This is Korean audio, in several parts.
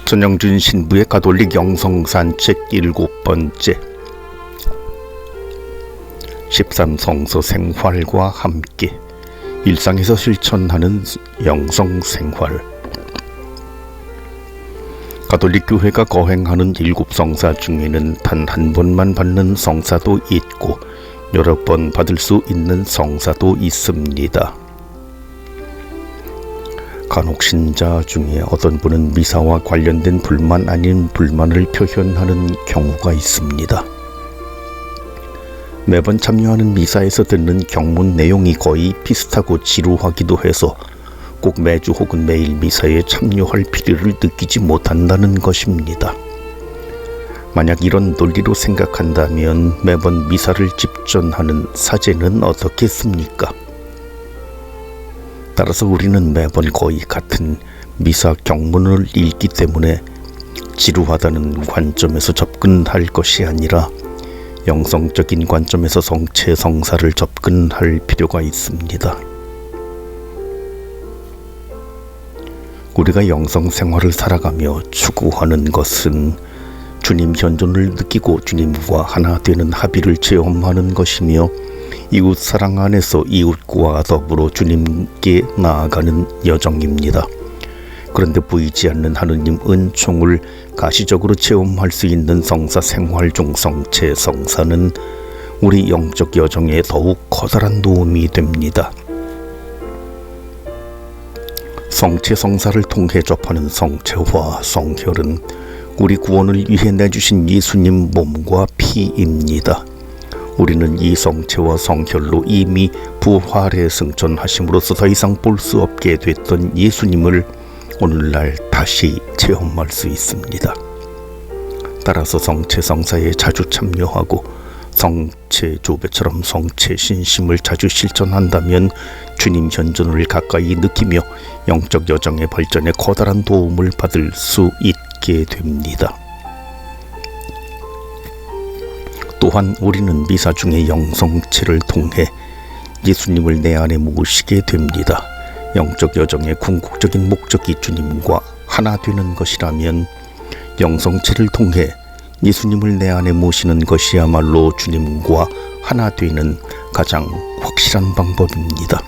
전영준 신부의 가톨릭 영성산책 7번째 13성서 생활과 함께 일상에서 실천하는 영성생활. 가톨릭 교회가 거행하는 7성사 중에는 단 한 번만 받는 성사도 있고 여러 번 받을 수 있는 성사도 있습니다. 간혹 신자 중에 어떤 분은 미사와 관련된 불만 아닌 불만을 표현하는 경우가 있습니다. 매번 참여하는 미사에서 듣는 경문 내용이 거의 비슷하고 지루하기도 해서 꼭 매주 혹은 매일 미사에 참여할 필요를 느끼지 못한다는 것입니다. 만약 이런 논리로 생각한다면 매번 미사를 집전하는 사제는 어떻겠습니까? 따라서 우리는 매번 거의 같은 미사 경문을 읽기 때문에 지루하다는 관점에서 접근할 것이 아니라 영성적인 관점에서 성체 성사를 접근할 필요가 있습니다. 우리가 영성 생활을 살아가며 추구하는 것은 주님 현존을 느끼고 주님과 하나 되는 합의를 체험하는 것이며 이웃 사랑 안에서 이웃과 더불어 주님께 나아가는 여정입니다. 그런데 보이지 않는 하느님 은총을 가시적으로 체험할 수 있는 성사 생활 중 성체 성사는 우리 영적 여정에 더욱 커다란 도움이 됩니다. 성체 성사를 통해 접하는 성체와 성혈은 우리 구원을 위해 내주신 예수님 몸과 피입니다. 우리는 이 성체와 성혈로 이미 부활에 승천하심으로써 더 이상 볼 수 없게 됐던 예수님을 오늘날 다시 체험할 수 있습니다. 따라서 성체 성사에 자주 참여하고 성체 조배처럼 성체 신심을 자주 실천한다면 주님 현존을 가까이 느끼며 영적 여정의 발전에 커다란 도움을 받을 수 있게 됩니다. 또한 우리는 미사 중의 영성체를 통해 예수님을 내 안에 모시게 됩니다. 영적 여정의 궁극적인 목적이 주님과 하나 되는 것이라면 영성체를 통해 예수님을 내 안에 모시는 것이야말로 주님과 하나 되는 가장 확실한 방법입니다.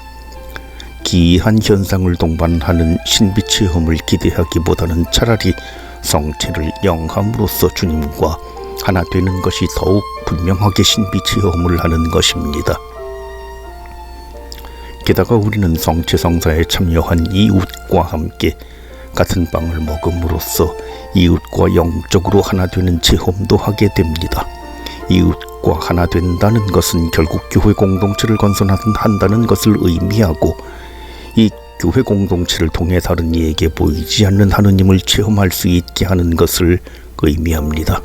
기이한 현상을 동반하는 신비 체험을 기대하기보다는 차라리 성체를 영함으로써 주님과 하나 되는 것이 더욱 분명하게 신비 체험을 하는 것입니다. 게다가 우리는 성체 성사에 참여한 이웃과 함께 같은 빵을 먹음으로써 이웃과 영적으로 하나 되는 체험도 하게 됩니다. 이웃과 하나 된다는 것은 결국 교회 공동체를 건설한다는 것을 의미하고 이 교회 공동체를 통해 다른 이에게 보이지 않는 하느님을 체험할 수 있게 하는 것을 의미합니다.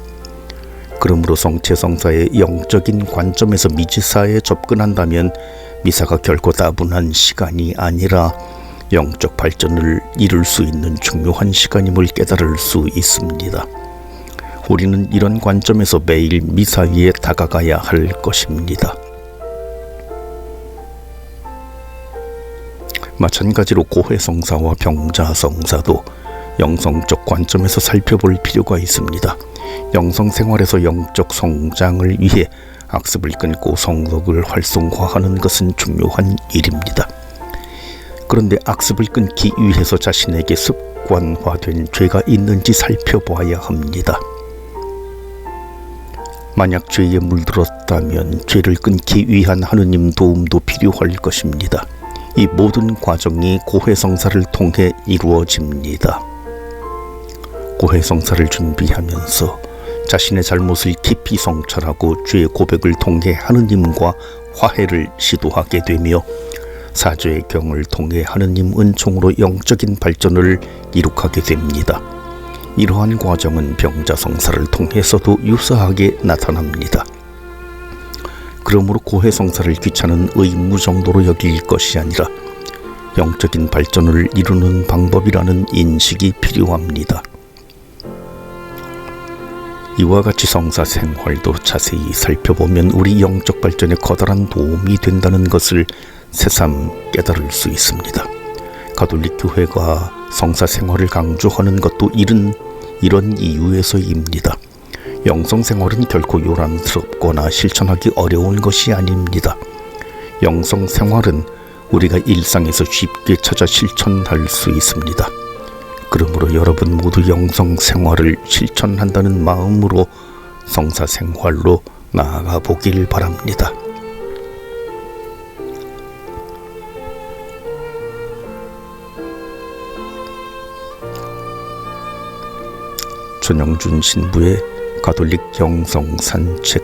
그러므로 성체 성사의 영적인 관점에서 미사에 접근한다면 미사가 결코 따분한 시간이 아니라 영적 발전을 이룰 수 있는 중요한 시간임을 깨달을 수 있습니다. 우리는 이런 관점에서 매일 미사 위에 다가가야 할 것입니다. 마찬가지로 고해성사와 병자성사도 영성적 관점에서 살펴볼 필요가 있습니다. 영성생활에서 영적 성장을 위해 악습을 끊고 성덕을 활성화하는 것은 중요한 일입니다. 그런데 악습을 끊기 위해서 자신에게 습관화된 죄가 있는지 살펴봐야 합니다. 만약 죄에 물들었다면 죄를 끊기 위한 하느님 도움도 필요할 것입니다. 이 모든 과정이 고해성사를 통해 이루어집니다. 고해성사를 준비하면서 자신의 잘못을 깊이 성찰하고 죄의 고백을 통해 하느님과 화해를 시도하게 되며 사죄의 경을 통해 하느님 은총으로 영적인 발전을 이룩하게 됩니다. 이러한 과정은 병자성사를 통해서도 유사하게 나타납니다. 그러므로 고해성사를 귀찮은 의무 정도로 여길 것이 아니라 영적인 발전을 이루는 방법이라는 인식이 필요합니다. 이와 같이 성사 생활도 자세히 살펴보면 우리 영적 발전에 커다란 도움이 된다는 것을 새삼 깨달을 수 있습니다. 가톨릭 교회가 성사 생활을 강조하는 것도 이런 이런 이유에서입니다. 영성생활은 결코 요란스럽거나 실천하기 어려운 것이 아닙니다. 영성생활은 우리가 일상에서 쉽게 찾아 실천할 수 있습니다. 그러므로 여러분 모두 영성생활을 실천한다는 마음으로 성사생활로 나아가 보길 바랍니다. 전영준 신부의 가톨릭 영성산책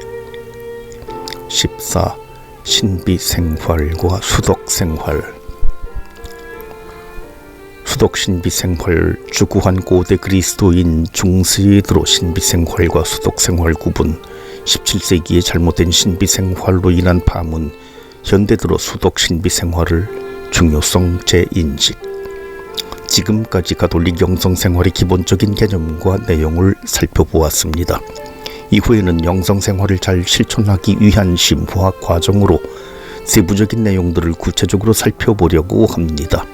14. 신비생활과 수덕생활. 수덕신비생활. 주구한 고대 그리스도인 중세드로 신비생활과 수덕생활 구분, 17세기에 잘못된 신비생활로 인한 파문, 현대들어 수덕신비생활을 중요성 재인식. 지금까지 가톨릭 영성생활의 기본적인 개념과 내용을 살펴보았습니다. 이후에는 영성생활을 잘 실천하기 위한 심화 과정으로 세부적인 내용들을 구체적으로 살펴보려고 합니다.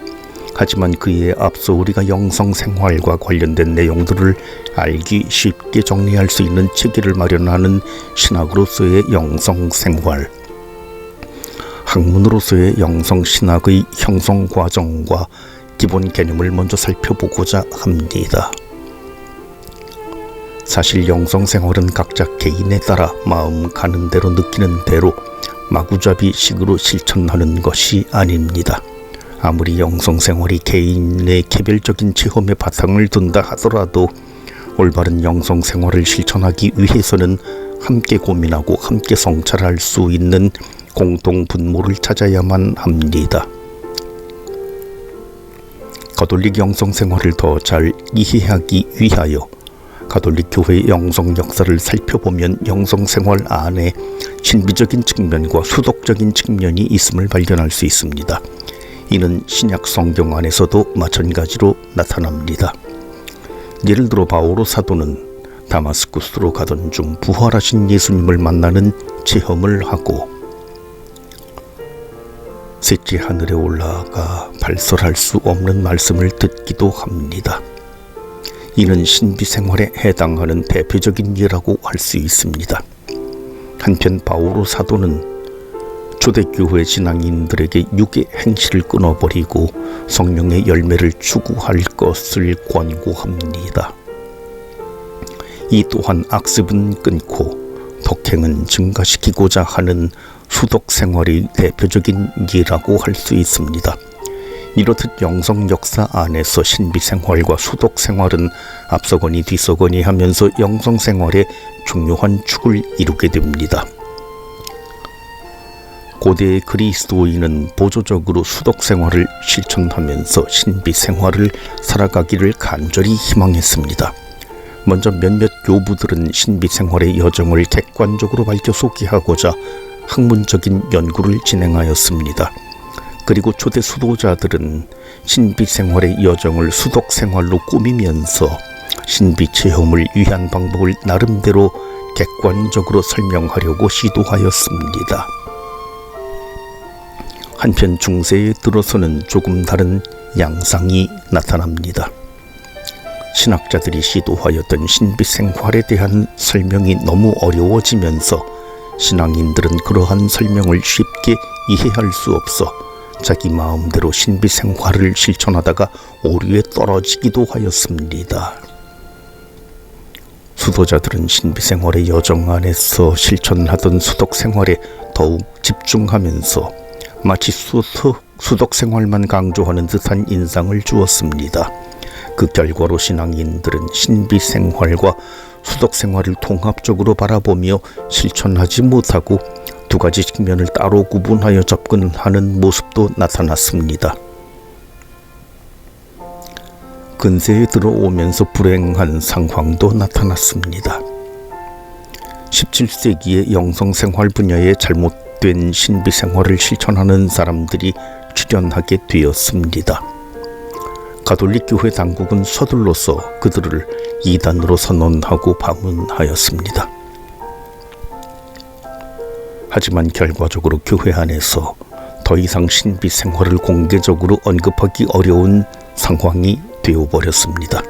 하지만 그에 앞서 우리가 영성생활과 관련된 내용들을 알기 쉽게 정리할 수 있는 체계를 마련하는 신학으로서의 영성생활, 학문으로서의 영성신학의 형성 과정과 기본 개념을 먼저 살펴보고자 합니다. 사실 영성생활은 각자 개인에 따라 마음 가는 대로 느끼는 대로 마구잡이식으로 실천하는 것이 아닙니다. 아무리 영성생활이 개인의 개별적인 체험에 바탕을 둔다 하더라도 올바른 영성생활을 실천하기 위해서는 함께 고민하고 함께 성찰할 수 있는 공동 분모를 찾아야만 합니다. 가톨릭 영성생활을 더 잘 이해하기 위하여 가톨릭 교회의 영성 역사를 살펴보면 영성생활 안에 신비적인 측면과 수덕적인 측면이 있음을 발견할 수 있습니다. 이는 신약 성경 안에서도 마찬가지로 나타납니다. 예를 들어 바오로 사도는 다마스쿠스로 가던 중 부활하신 예수님을 만나는 체험을 하고 셋째 하늘에 올라가 발설할 수 없는 말씀을 듣기도 합니다. 이는 신비생활에 해당하는 대표적인 예라고 할 수 있습니다. 한편 바오로 사도는 초대교회 신앙인들에게 육의 행실을 끊어버리고 성령의 열매를 추구할 것을 권고합니다. 이 또한 악습은 끊고 덕행은 증가시키고자 하는 수덕생활의 대표적인 예라고 할 수 있습니다. 이렇듯 영성 역사 안에서 신비생활과 수덕생활은 앞서거니 뒤서거니 하면서 영성생활의 중요한 축을 이루게 됩니다. 고대 그리스도인은 보조적으로 수덕생활을 실천하면서 신비생활을 살아가기를 간절히 희망했습니다. 먼저 몇몇 교부들은 신비생활의 여정을 객관적으로 밝혀 소개하고자 학문적인 연구를 진행하였습니다. 그리고 초대 수도자들은 신비생활의 여정을 수덕생활로 꾸미면서 신비체험을 위한 방법을 나름대로 객관적으로 설명하려고 시도하였습니다. 한편 중세에 들어서는 조금 다른 양상이 나타납니다. 신학자들이 시도하였던 신비생활에 대한 설명이 너무 어려워지면서 신앙인들은 그러한 설명을 쉽게 이해할 수 없어 자기 마음대로 신비생활을 실천하다가 오류에 떨어지기도 하였습니다. 수도자들은 신비생활의 여정 안에서 실천하던 수덕생활에 더욱 집중하면서 마치 수덕생활만 강조하는 듯한 인상을 주었습니다. 그 결과로 신앙인들은 신비생활과 수덕생활을 통합적으로 바라보며 실천하지 못하고 두 가지 측면을 따로 구분하여 접근하는 모습도 나타났습니다. 근세에 들어오면서 불행한 상황도 나타났습니다. 17세기의 영성생활 분야에 잘못된 신비생활을 실천하는 사람들이 출현하게 되었습니다. 가톨릭 교회 당국은 서둘러서 그들을 이단으로 선언하고 파문하였습니다. 하지만 결과적으로 교회 안에서 더 이상 신비생활을 공개적으로 언급하기 어려운 상황이 되어버렸습니다.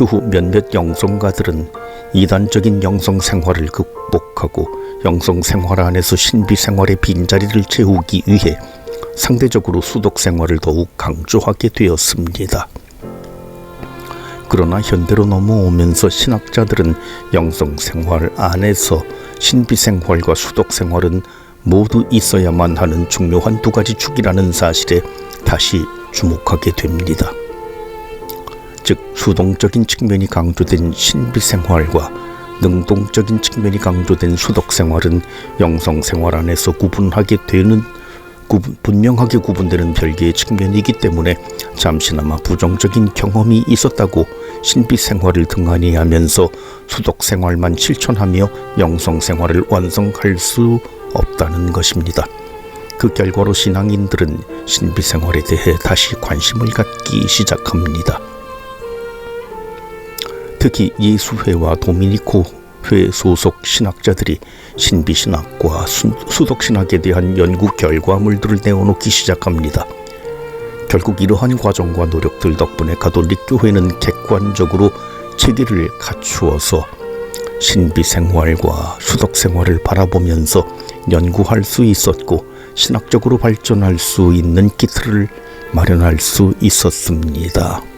그 후 몇몇 영성가들은 이단적인 영성 생활을 극복하고 영성 생활 안에서 신비 생활의 빈자리를 채우기 위해 상대적으로 수덕 생활을 더욱 강조하게 되었습니다. 그러나 현대로 넘어오면서 신학자들은 영성 생활 안에서 신비 생활과 수덕 생활은 모두 있어야만 하는 중요한 두 가지 축이라는 사실에 다시 주목하게 됩니다. 즉 수동적인 측면이 강조된 신비 생활과 능동적인 측면이 강조된 수덕 생활은 영성 생활 안에서 분명하게 구분되는 별개의 측면이기 때문에 잠시나마 부정적인 경험이 있었다고 신비 생활을 등한히 하면서 수덕 생활만 실천하며 영성 생활을 완성할 수 없다는 것입니다. 그 결과로 신앙인들은 신비 생활에 대해 다시 관심을 갖기 시작합니다. 특히 예수회와 도미니코회 소속 신학자들이 신비신학과 수덕신학에 대한 연구 결과물들을 내어놓기 시작합니다. 결국 이러한 과정과 노력들 덕분에 가톨릭 교회는 객관적으로 체계를 갖추어서 신비생활과 수덕생활을 바라보면서 연구할 수 있었고 신학적으로 발전할 수 있는 기틀을 마련할 수 있었습니다.